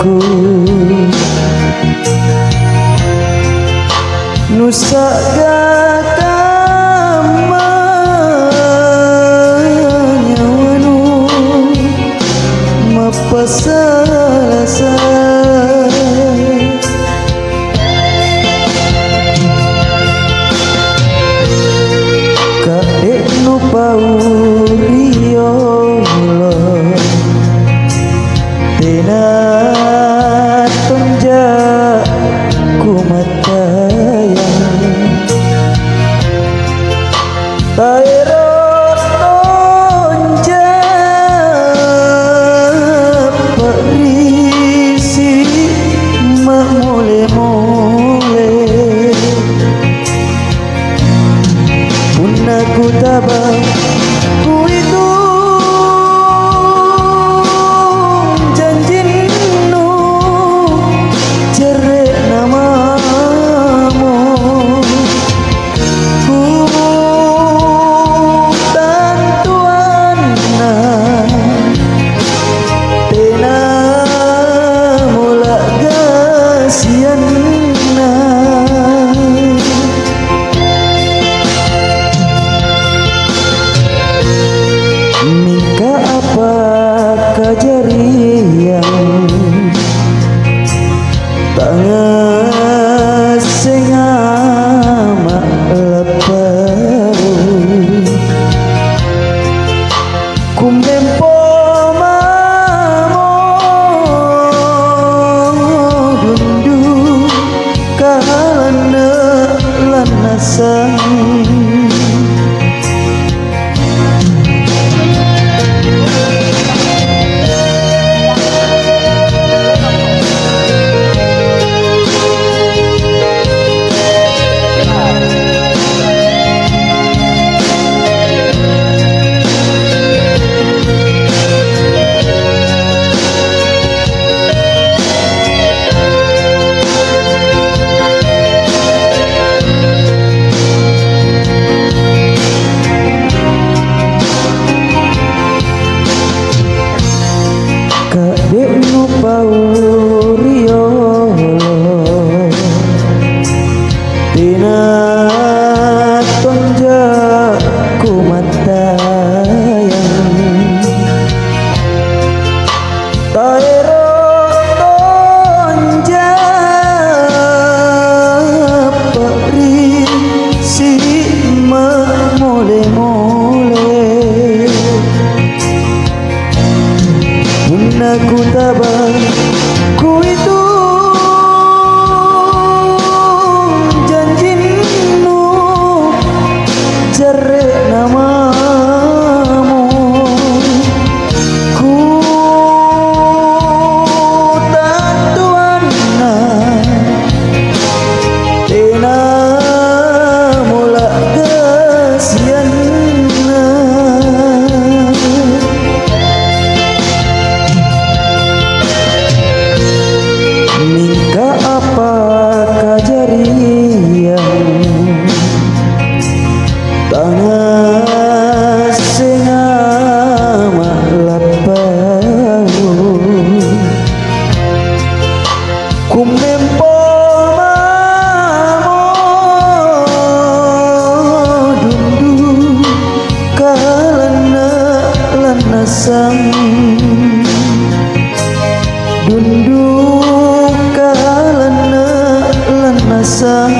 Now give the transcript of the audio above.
aku nusa gatama nyawanu mapasalasa kadek nu pauriyo tina tunja kumatayang taero tonja perisi mamole-mole puna ku tabang ku itu kajarian tangan sengama leparu kumempo mamo dundu kalana lanasan kadek nu pauriyo tina tonja kumatayang taero tonja perisi mamole-mole aku tabang ku itu janjinu jare namamu ku tatuana tina mula kasianna mingka apa kajarian tangan sengama laparu kumempo mamo dundu kalana lanasan dundu kalana lanasan